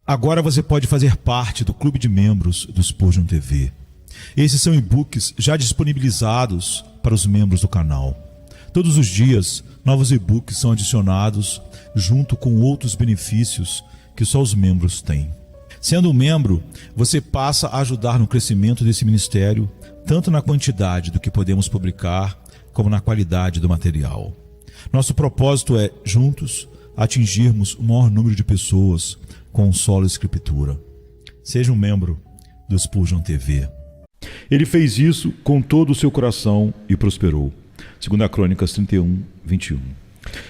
Agora você pode fazer parte do clube de membros do Spurgeon TV. Esses são e-books já disponibilizados para os membros do canal. Todos os dias, novos e-books são adicionados junto com outros benefícios que só os membros têm. Sendo um membro, você passa a ajudar no crescimento desse ministério, tanto na quantidade do que podemos publicar, como na qualidade do material. Nosso propósito é, juntos, atingirmos o maior número de pessoas com solo escritura. Seja um membro do Spurgeon TV. Ele fez isso com todo o seu coração e prosperou. 2 Crônicas 31, 21.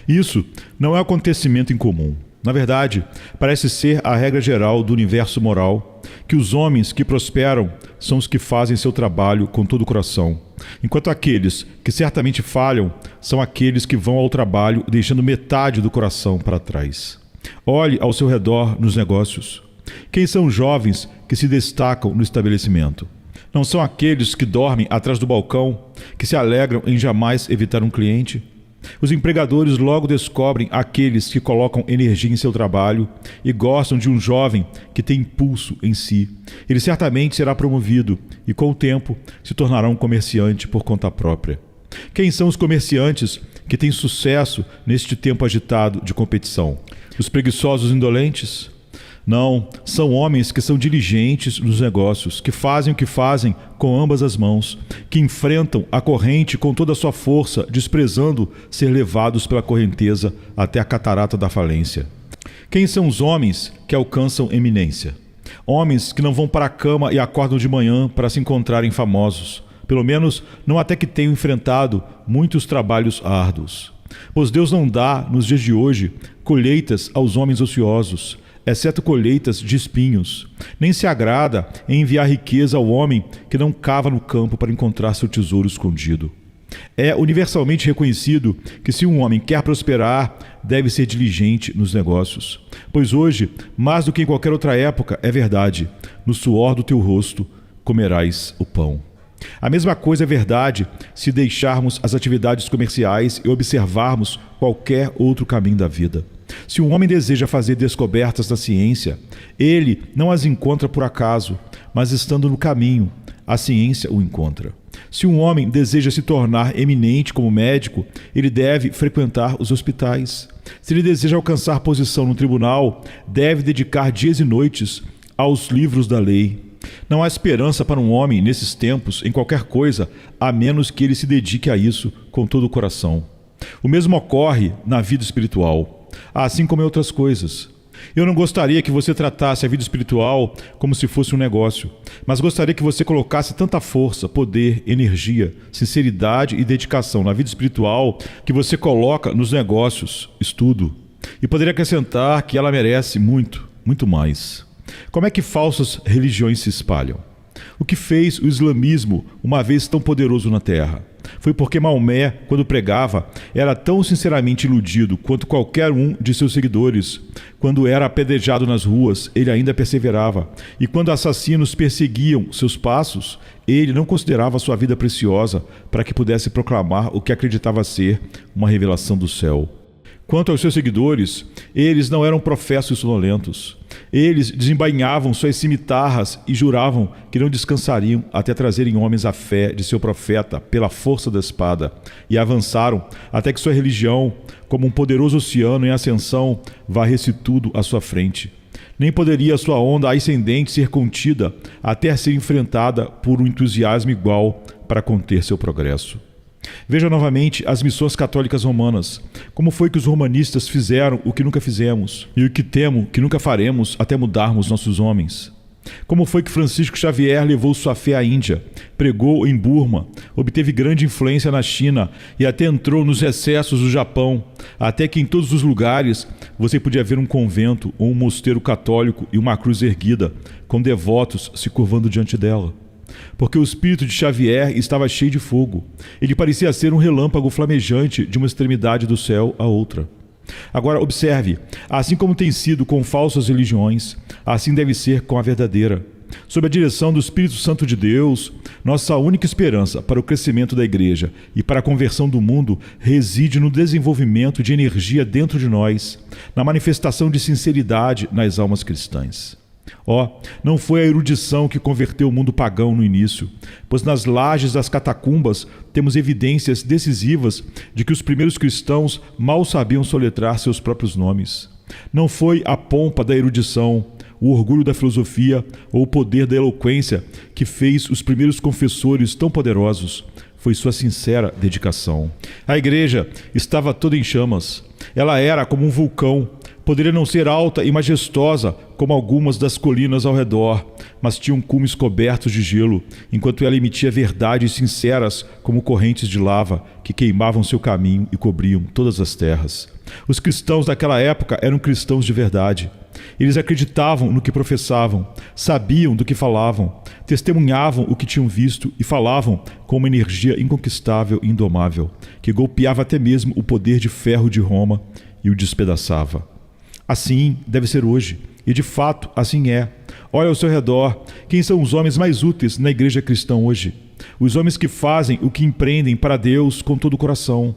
Isso não é um acontecimento incomum. Na verdade, parece ser a regra geral do universo moral, que os homens que prosperam são os que fazem seu trabalho com todo o coração, enquanto aqueles que certamente falham são aqueles que vão ao trabalho deixando metade do coração para trás. Olhe ao seu redor nos negócios. Quem são os jovens que se destacam no estabelecimento? Não são aqueles que dormem atrás do balcão, que se alegram em jamais evitar um cliente? Os empregadores logo descobrem aqueles que colocam energia em seu trabalho e gostam de um jovem que tem impulso em si. Ele certamente será promovido e, com o tempo, se tornará um comerciante por conta própria. Quem são os comerciantes que têm sucesso neste tempo agitado de competição? Os preguiçosos indolentes? Não, são homens que são diligentes nos negócios, que fazem o que fazem com ambas as mãos, que enfrentam a corrente com toda a sua força, desprezando ser levados pela correnteza até a catarata da falência. Quem são os homens que alcançam eminência? Homens que não vão para a cama e acordam de manhã para se encontrarem famosos, pelo menos não até que tenham enfrentado muitos trabalhos árduos. Pois Deus não dá, nos dias de hoje, colheitas aos homens ociosos, exceto colheitas de espinhos. Nem se agrada em enviar riqueza ao homem que não cava no campo para encontrar seu tesouro escondido. É universalmente reconhecido que se um homem quer prosperar, deve ser diligente nos negócios. Pois hoje, mais do que em qualquer outra época, é verdade, no suor do teu rosto comerás o pão. A mesma coisa é verdade se deixarmos as atividades comerciais e observarmos qualquer outro caminho da vida. Se um homem deseja fazer descobertas da ciência, ele não as encontra por acaso, mas estando no caminho, a ciência o encontra. Se um homem deseja se tornar eminente como médico, ele deve frequentar os hospitais. Se ele deseja alcançar posição no tribunal, deve dedicar dias e noites aos livros da lei. Não há esperança para um homem nesses tempos em qualquer coisa, a menos que ele se dedique a isso com todo o coração. O mesmo ocorre na vida espiritual, assim como em outras coisas. Eu não gostaria que você tratasse a vida espiritual como se fosse um negócio, mas gostaria que você colocasse tanta força, poder, energia, sinceridade e dedicação na vida espiritual que você coloca nos negócios, estudo. E poderia acrescentar que ela merece muito, muito mais. Como é que falsas religiões se espalham? O que fez o islamismo uma vez tão poderoso na Terra? Foi porque Maomé, quando pregava, era tão sinceramente iludido quanto qualquer um de seus seguidores. Quando era apedrejado nas ruas, ele ainda perseverava. E quando assassinos perseguiam seus passos, ele não considerava sua vida preciosa para que pudesse proclamar o que acreditava ser uma revelação do céu. Quanto aos seus seguidores, eles não eram professos sonolentos. Eles desembainhavam suas cimitarras e juravam que não descansariam até trazerem homens à fé de seu profeta pela força da espada, e avançaram até que sua religião, como um poderoso oceano em ascensão, varresse tudo à sua frente. Nem poderia sua onda ascendente ser contida até ser enfrentada por um entusiasmo igual para conter seu progresso. Veja novamente as missões católicas romanas. Como foi que os romanistas fizeram o que nunca fizemos e o que temo que nunca faremos até mudarmos nossos homens? Como foi que Francisco Xavier levou sua fé à Índia, pregou em Burma, obteve grande influência na China e até entrou nos recessos do Japão, até que em todos os lugares você podia ver um convento ou um mosteiro católico e uma cruz erguida, com devotos se curvando diante dela? Porque o espírito de Xavier estava cheio de fogo. Ele parecia ser um relâmpago flamejante de uma extremidade do céu à outra. Agora observe, assim como tem sido com falsas religiões, assim deve ser com a verdadeira. sob a direção do Espírito Santo de Deus, nossa única esperança para o crescimento da igreja e para a conversão do mundo reside no desenvolvimento de energia dentro de nós, na manifestação de sinceridade nas almas cristãs. Não foi a erudição que converteu o mundo pagão no início, pois nas lajes das catacumbas temos evidências decisivas de que os primeiros cristãos mal sabiam soletrar seus próprios nomes. Não foi a pompa da erudição, o orgulho da filosofia ou o poder da eloquência que fez os primeiros confessores tão poderosos. Foi sua sincera dedicação. A igreja estava toda em chamas. Ela era como um vulcão. Poderia não ser alta e majestosa como algumas das colinas ao redor, mas tinha cumes cobertos de gelo, enquanto ela emitia verdades sinceras como correntes de lava que queimavam seu caminho e cobriam todas as terras. Os cristãos daquela época eram cristãos de verdade. Eles acreditavam no que professavam, sabiam do que falavam, testemunhavam o que tinham visto e falavam com uma energia inconquistável e indomável, que golpeava até mesmo o poder de ferro de Roma e o despedaçava. Assim deve ser hoje, e de fato assim é. Olha ao seu redor, quem são os homens mais úteis na igreja cristã hoje? Os homens que fazem o que empreendem para Deus com todo o coração.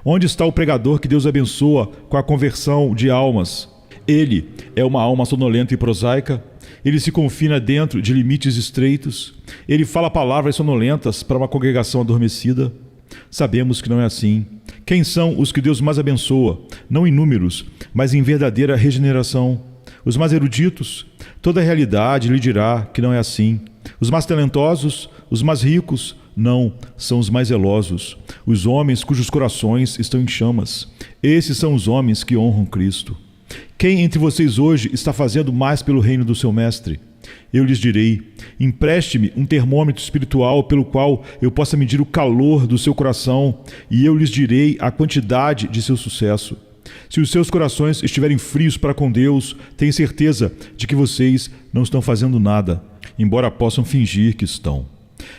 Onde está o pregador que Deus abençoa com a conversão de almas? Ele é uma alma sonolenta e prosaica? Ele se confina dentro de limites estreitos? Ele fala palavras sonolentas para uma congregação adormecida? Sabemos que não é assim. Quem são os que Deus mais abençoa? Não em números, mas em verdadeira regeneração. Os mais eruditos? Toda a realidade lhe dirá que não é assim. Os mais talentosos? Os mais ricos? Não, são os mais zelosos. Os homens cujos corações estão em chamas. Esses são os homens que honram Cristo. Quem entre vocês hoje está fazendo mais pelo reino do seu mestre? Eu lhes direi: empreste-me um termômetro espiritual pelo qual eu possa medir o calor do seu coração, e eu lhes direi a quantidade de seu sucesso. Se os seus corações estiverem frios para com Deus, tenho certeza de que vocês não estão fazendo nada, embora possam fingir que estão.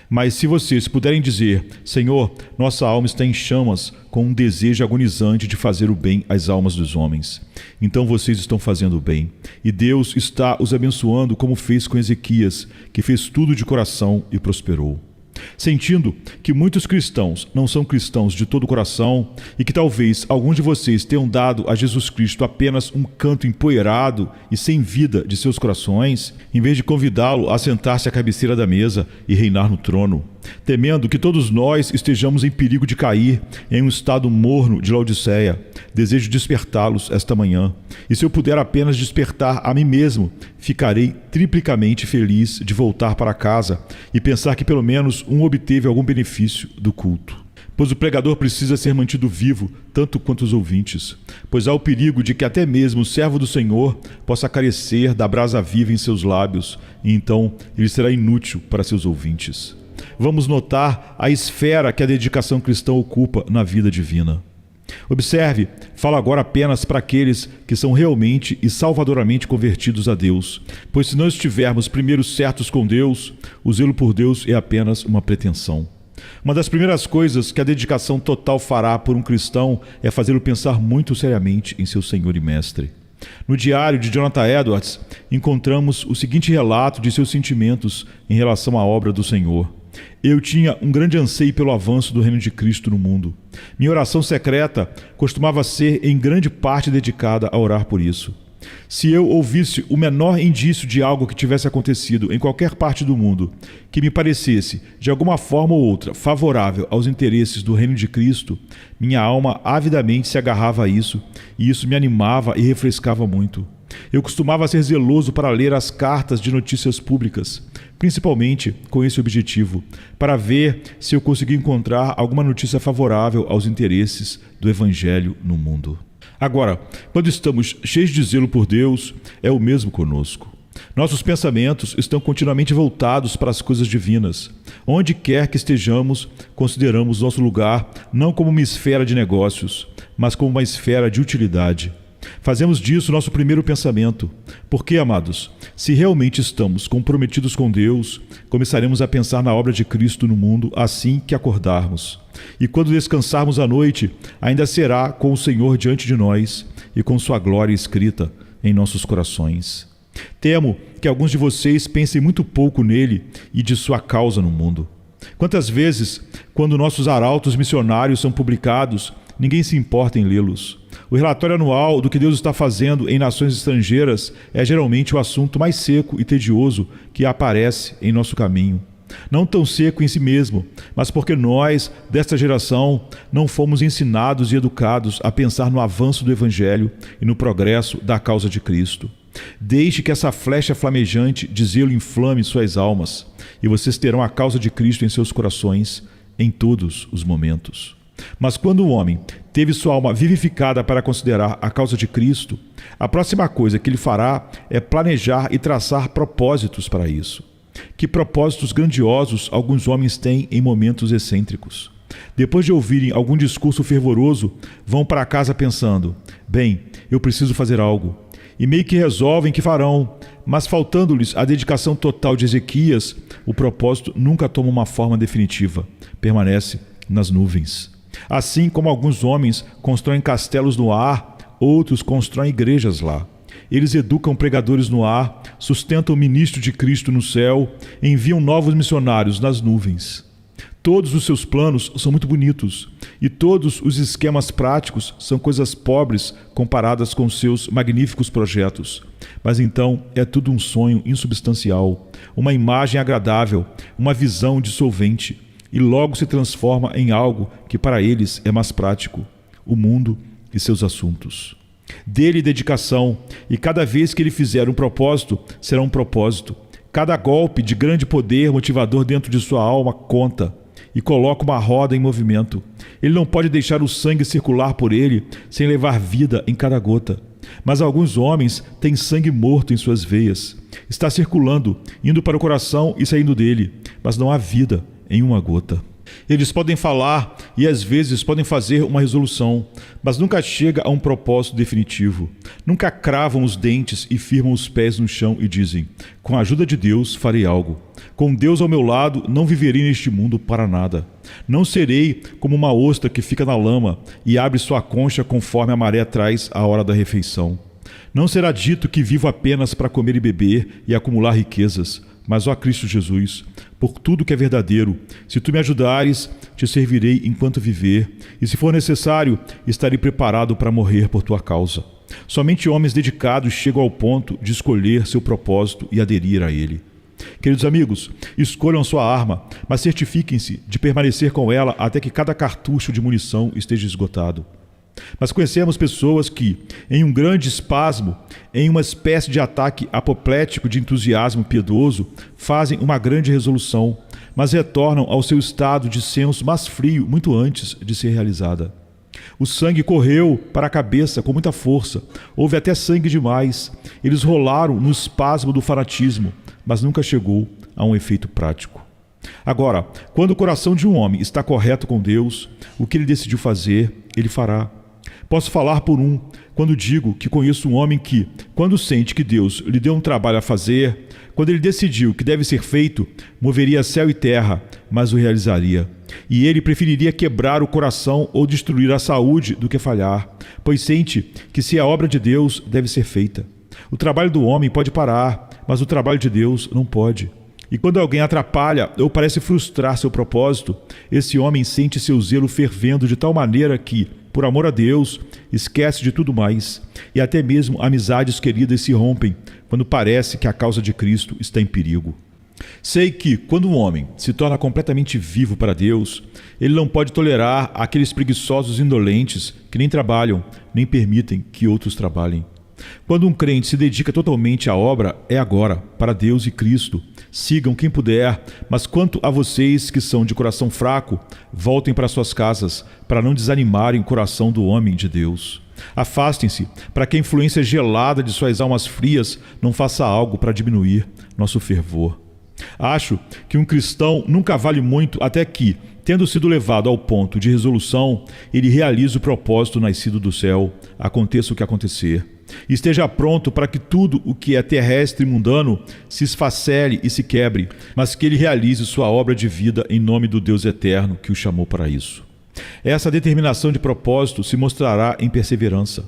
Mas se vocês puderem dizer: Senhor, nossa alma está em chamas, com um desejo agonizante de fazer o bem às almas dos homens, então vocês estão fazendo o bem, e Deus está os abençoando como fez com Ezequias, que fez tudo de coração e prosperou. Sentindo que muitos cristãos não são cristãos de todo o coração e que talvez alguns de vocês tenham dado a Jesus Cristo apenas um canto empoeirado e sem vida de seus corações, em vez de convidá-lo a sentar-se à cabeceira da mesa e reinar no trono, temendo que todos nós estejamos em perigo de cair em um estado morno de Laodiceia, desejo despertá-los esta manhã. E se eu puder apenas despertar a mim mesmo, ficarei triplicamente feliz de voltar para casa e pensar que pelo menos um obteve algum benefício do culto. Pois o pregador precisa ser mantido vivo, tanto quanto os ouvintes, pois há o perigo de que até mesmo o servo do Senhor possa carecer da brasa viva em seus lábios, e então ele será inútil para seus ouvintes. Vamos notar a esfera que a dedicação cristã ocupa na vida divina. Observe, falo agora apenas para aqueles que são realmente e salvadoramente convertidos a Deus, pois se não estivermos primeiro certos com Deus, o zelo por Deus é apenas uma pretensão. Uma das primeiras coisas que a dedicação total fará por um cristão é fazê-lo pensar muito seriamente em seu Senhor e Mestre. No diário de Jonathan Edwards, encontramos o seguinte relato de seus sentimentos em relação à obra do Senhor. Eu tinha um grande anseio pelo avanço do reino de Cristo no mundo. Minha oração secreta costumava ser em grande parte dedicada a orar por isso. Se eu ouvisse o menor indício de algo que tivesse acontecido em qualquer parte do mundo, que me parecesse, de alguma forma ou outra, favorável aos interesses do reino de Cristo, minha alma avidamente se agarrava a isso, e isso me animava e refrescava muito. Eu costumava ser zeloso para ler as cartas de notícias públicas, principalmente com esse objetivo, para ver se eu conseguia encontrar alguma notícia favorável aos interesses do Evangelho no mundo. Agora, quando estamos cheios de zelo por Deus, é o mesmo conosco. Nossos pensamentos estão continuamente voltados para as coisas divinas. Onde quer que estejamos, consideramos nosso lugar não como uma esfera de negócios, mas como uma esfera de utilidade. Fazemos disso nosso primeiro pensamento. Porque, amados, se realmente estamos comprometidos com Deus, começaremos a pensar na obra de Cristo no mundo assim que acordarmos. E quando descansarmos à noite, ainda será com o Senhor diante de nós e com sua glória escrita em nossos corações. Temo que alguns de vocês pensem muito pouco nele e de sua causa no mundo. Quantas vezes, quando nossos arautos missionários são publicados, ninguém se importa em lê-los. O relatório anual do que Deus está fazendo em nações estrangeiras é geralmente o assunto mais seco e tedioso que aparece em nosso caminho. Não tão seco em si mesmo, mas porque nós, desta geração, não fomos ensinados e educados a pensar no avanço do Evangelho e no progresso da causa de Cristo. Deixe que essa flecha flamejante de zelo inflame suas almas, e vocês terão a causa de Cristo em seus corações em todos os momentos. Mas quando o homem teve sua alma vivificada para considerar a causa de Cristo, a próxima coisa que ele fará é planejar e traçar propósitos para isso. Que propósitos grandiosos alguns homens têm em momentos excêntricos. Depois de ouvirem algum discurso fervoroso, vão para casa pensando: bem, eu preciso fazer algo. E meio que resolvem que farão, mas faltando-lhes a dedicação total de Ezequias, o propósito nunca toma uma forma definitiva, permanece nas nuvens. Assim como alguns homens constroem castelos no ar, outros constroem igrejas lá. Eles educam pregadores no ar, sustentam o ministro de Cristo no céu, enviam novos missionários nas nuvens. Todos os seus planos são muito bonitos, e todos os esquemas práticos são coisas pobres comparadas com seus magníficos projetos. Mas então é tudo um sonho insubstancial, uma imagem agradável, uma visão dissolvente, e logo se transforma em algo que para eles é mais prático: o mundo e seus assuntos. Dê-lhe dedicação, e cada vez que ele fizer um propósito, será um propósito. Cada golpe de grande poder motivador dentro de sua alma conta, e coloca uma roda em movimento. Ele não pode deixar o sangue circular por ele sem levar vida em cada gota. Mas alguns homens têm sangue morto em suas veias. Está circulando, indo para o coração e saindo dele, mas não há vida em uma gota. Eles podem falar e às vezes podem fazer uma resolução, mas nunca chega a um propósito definitivo. Nunca cravam os dentes e firmam os pés no chão e dizem: com a ajuda de Deus farei algo. Com Deus ao meu lado não viverei neste mundo para nada. Não serei como uma ostra que fica na lama e abre sua concha conforme a maré traz a hora da refeição. Não será dito que vivo apenas para comer e beber e acumular riquezas, mas, ó Cristo Jesus, por tudo que é verdadeiro, se tu me ajudares, te servirei enquanto viver, e se for necessário, estarei preparado para morrer por tua causa. Somente homens dedicados chegam ao ponto de escolher seu propósito e aderir a ele. Queridos amigos, escolham sua arma, mas certifiquem-se de permanecer com ela até que cada cartucho de munição esteja esgotado. Mas conhecemos pessoas que, em um grande espasmo, em uma espécie de ataque apoplético de entusiasmo piedoso, fazem uma grande resolução, mas retornam ao seu estado de senso mais frio muito antes de ser realizada. O sangue correu para a cabeça com muita força, houve até sangue demais. Eles rolaram no espasmo do fanatismo, mas nunca chegou a um efeito prático. Agora, quando o coração de um homem está correto com Deus, o que ele decidiu fazer, ele fará. Posso falar por um, quando digo que conheço um homem que, quando sente que Deus lhe deu um trabalho a fazer, quando ele decidiu que deve ser feito, moveria céu e terra, mas o realizaria. E ele preferiria quebrar o coração ou destruir a saúde do que falhar, pois sente que se a obra de Deus deve ser feita. O trabalho do homem pode parar, mas o trabalho de Deus não pode. E quando alguém atrapalha ou parece frustrar seu propósito, esse homem sente seu zelo fervendo de tal maneira que, por amor a Deus, esquece de tudo mais, e até mesmo amizades queridas se rompem quando parece que a causa de Cristo está em perigo. Sei que, quando um homem se torna completamente vivo para Deus, ele não pode tolerar aqueles preguiçosos indolentes que nem trabalham, nem permitem que outros trabalhem. Quando um crente se dedica totalmente à obra, é agora, para Deus e Cristo. Sigam quem puder, mas quanto a vocês que são de coração fraco, voltem para suas casas, para não desanimarem o coração do homem de Deus. Afastem-se, para que a influência gelada de suas almas frias não faça algo para diminuir nosso fervor. Acho que um cristão nunca vale muito até que, tendo sido levado ao ponto de resolução, ele realize o propósito nascido do céu, aconteça o que acontecer. E esteja pronto para que tudo o que é terrestre e mundano se esfacele e se quebre, mas que ele realize sua obra de vida em nome do Deus eterno que o chamou para isso. Essa determinação de propósito se mostrará em perseverança.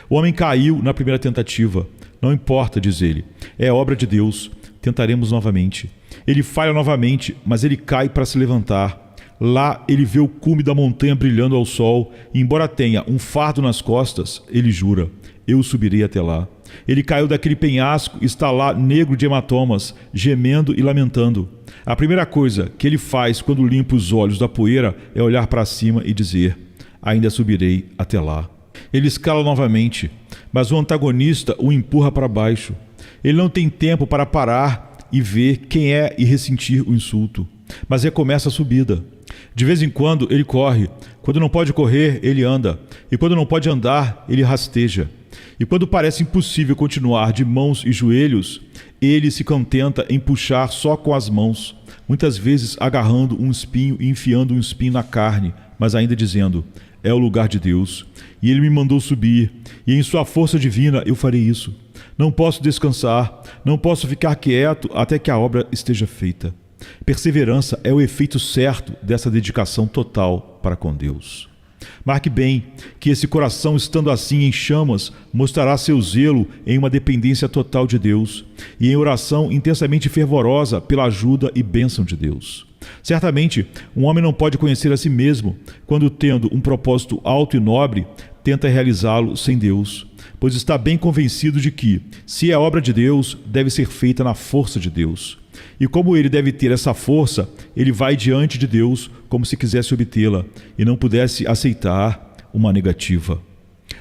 O homem caiu na primeira tentativa, Não importa, diz ele. É obra de Deus. Tentaremos novamente. Ele falha novamente, mas ele cai para se levantar. Lá ele vê o cume da montanha brilhando ao sol, e embora tenha um fardo nas costas, ele jura: eu subirei até lá. Ele caiu daquele penhasco e está lá negro de hematomas, gemendo e lamentando. A primeira coisa que ele faz quando limpa os olhos da poeira é olhar para cima e dizer: ainda subirei até lá. Ele escala novamente, mas o antagonista o empurra para baixo. Ele não tem tempo para parar e ver quem é e ressentir o insulto, mas recomeça a subida. De vez em quando ele corre, quando não pode correr, ele anda, e quando não pode andar, ele rasteja. E quando parece impossível continuar de mãos e joelhos, ele se contenta em puxar só com as mãos, muitas vezes agarrando um espinho e enfiando um espinho na carne, mas ainda dizendo: é o lugar de Deus, e ele me mandou subir, e em sua força divina eu farei isso. Não posso descansar, não posso ficar quieto até que a obra esteja feita. Perseverança é o efeito certo dessa dedicação total para com Deus. Marque bem que esse coração, estando assim em chamas, mostrará seu zelo em uma dependência total de Deus e em oração intensamente fervorosa pela ajuda e bênção de Deus. Certamente, um homem não pode conhecer a si mesmo quando, tendo um propósito alto e nobre, tenta realizá-lo sem Deus, pois está bem convencido de que, se é obra de Deus, deve ser feita na força de Deus. E como ele deve ter essa força, ele vai diante de Deus como se quisesse obtê-la e não pudesse aceitar uma negativa.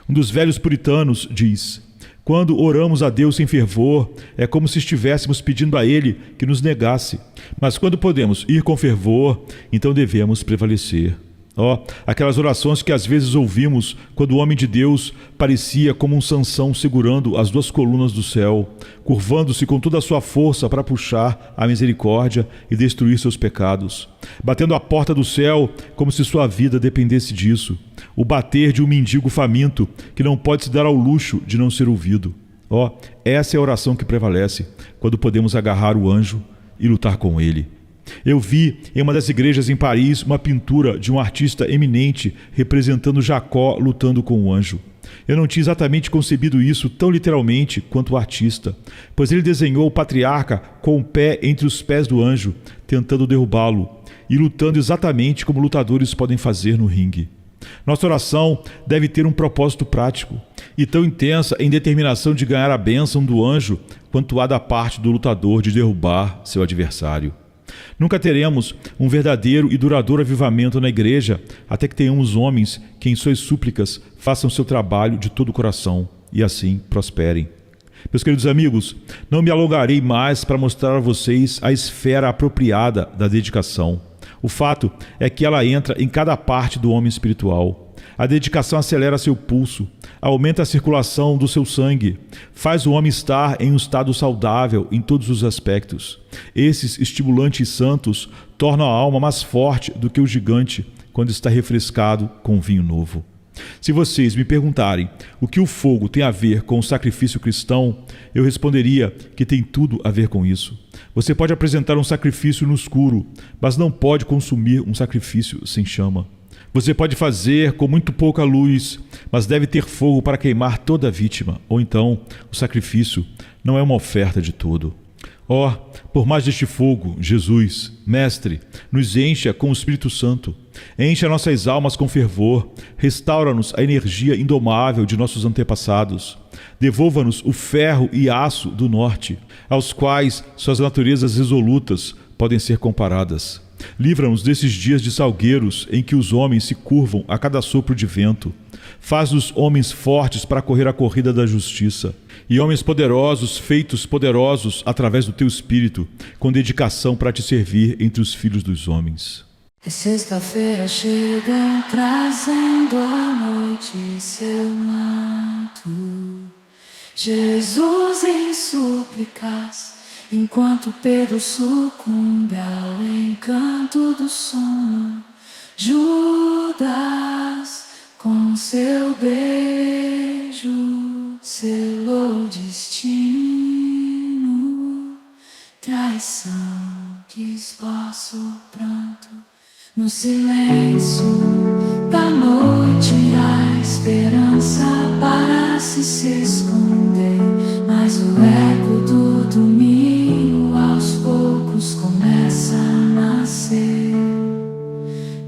Um dos velhos puritanos diz: quando oramos a Deus sem fervor, é como se estivéssemos pedindo a Ele que nos negasse. Mas quando podemos ir com fervor, então devemos prevalecer. Aquelas orações que às vezes ouvimos quando o homem de Deus parecia como um Sansão segurando as duas colunas do céu, curvando-se com toda a sua força para puxar a misericórdia e destruir seus pecados, batendo a porta do céu como se sua vida dependesse disso, o bater de um mendigo faminto que não pode se dar ao luxo de não ser ouvido. Essa é a oração que prevalece quando podemos agarrar o anjo e lutar com ele. Eu vi em uma das igrejas em Paris uma pintura de um artista eminente representando Jacó lutando com o anjo. Eu não tinha exatamente concebido isso tão literalmente quanto o artista, pois ele desenhou o patriarca com o pé entre os pés do anjo, tentando derrubá-lo e lutando exatamente como lutadores podem fazer no ringue. Nossa oração deve ter um propósito prático e tão intensa em determinação de ganhar a bênção do anjo quanto há da parte do lutador de derrubar seu adversário. Nunca teremos um verdadeiro e duradouro avivamento na igreja até que tenhamos homens que em suas súplicas façam seu trabalho de todo o coração e assim prosperem. Meus queridos amigos, não me alongarei mais para mostrar a vocês a esfera apropriada da dedicação. O fato é que ela entra em cada parte do homem espiritual. A dedicação acelera seu pulso, aumenta a circulação do seu sangue, faz o homem estar em um estado saudável em todos os aspectos. Esses estimulantes santos tornam a alma mais forte do que o gigante quando está refrescado com vinho novo. Se vocês me perguntarem o que o fogo tem a ver com o sacrifício cristão, eu responderia que tem tudo a ver com isso. Você pode apresentar um sacrifício no escuro, mas não pode consumir um sacrifício sem chama. Você pode fazer com muito pouca luz, mas deve ter fogo para queimar toda a vítima, ou então o sacrifício não é uma oferta de todo. Por mais deste fogo, Jesus, Mestre, nos encha com o Espírito Santo, encha nossas almas com fervor, restaura-nos a energia indomável de nossos antepassados, devolva-nos o ferro e aço do norte, aos quais suas naturezas resolutas podem ser comparadas. Livra-nos desses dias de salgueiros em que os homens se curvam a cada sopro de vento. Faz-nos homens fortes para correr a corrida da justiça e homens poderosos, feitos poderosos através do teu Espírito, com dedicação para te servir entre os filhos dos homens. Sexta-feira chega trazendo a noite em seu manto. Jesus em súplicas, enquanto Pedro sucumbe ao encanto do sono. Judas, com seu beijo, selou o destino. Traição que esboça o pranto no silêncio da noite. A esperança parece se esconder. mas o eco do domingo aos poucos começa a nascer.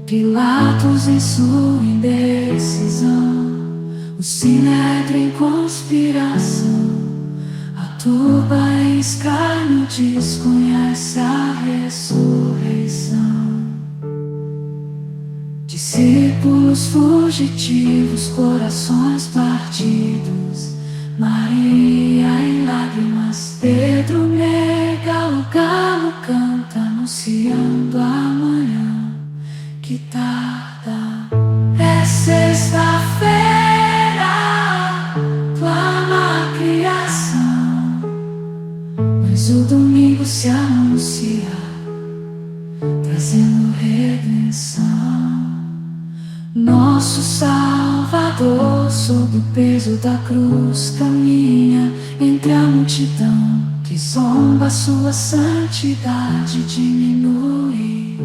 Pilatos em sua indecisão, o sinédrio em conspiração, a turba em escárnio desconhece a ressurreição. Discípulos fugitivos, corações partidos, Maria em lágrimas, Pedro nega, o galo canta anunciando amanhã que tarda. É sexta-feira, clama a criação, mas o domingo se anuncia, trazendo redenção. Nosso Salvador, sob o peso da cruz, caminha entre a multidão que zomba, sua santidade diminui.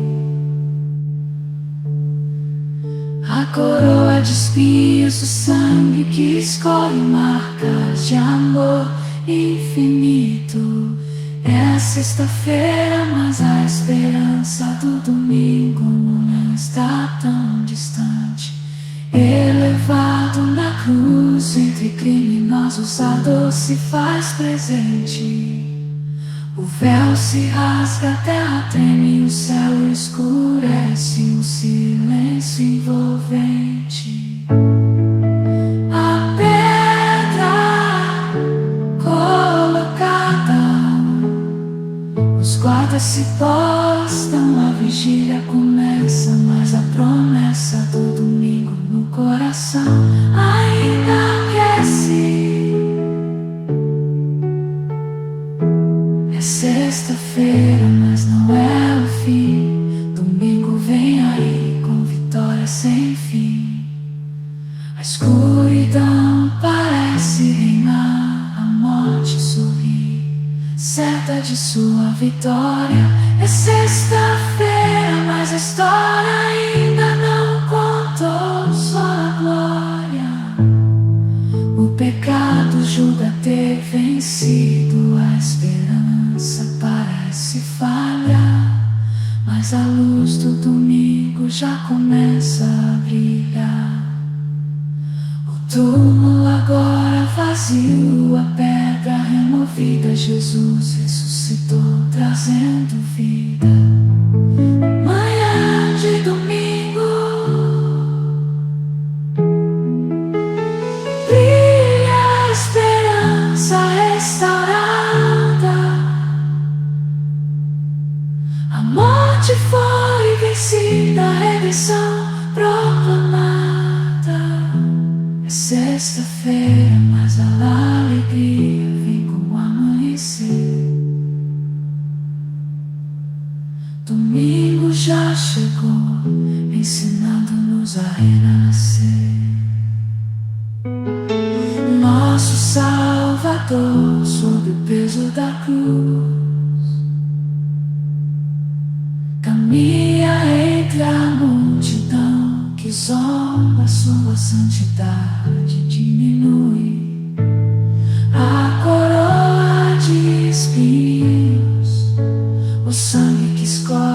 A coroa de espinhos, o sangue que escolhe marcas de amor infinito. É a sexta-feira, mas a esperança do domingo não está tão distante. Elevado na cruz, entre criminosos a dor se faz presente. O véu se rasga, a terra treme, o céu escurece, um silêncio envolvente. A pedra colocada, os guardas se postam, a vigília começa, mas a promessa do domingo no coração ainda aquece. É sexta-feira, mas não é o fim. Domingo vem aí com vitória sem fim. A escuridão parece reinar, a morte sorri, certa de sua vitória. É sexta-feira, mas a história ainda não contou sua glória. O pecado julga ter vencido, a esperança parece falhar, mas a luz do domingo já começa a brilhar. O túmulo agora vazio, a pedra removida, Jesus ressuscitou, trazendo vida. Manhã de domingo, brilha a esperança restaurada. A morte foi vencida, a redenção proclamada. É sexta-feira, mas a alegria vem com o amanhecer. Domingo já chegou, ensinando-nos a renascer. Nosso Salvador, sob o peso da cruz, caminha entre a multidão que zomba, sua santidade diminui. A coroa de espinhos, o sangue que escorre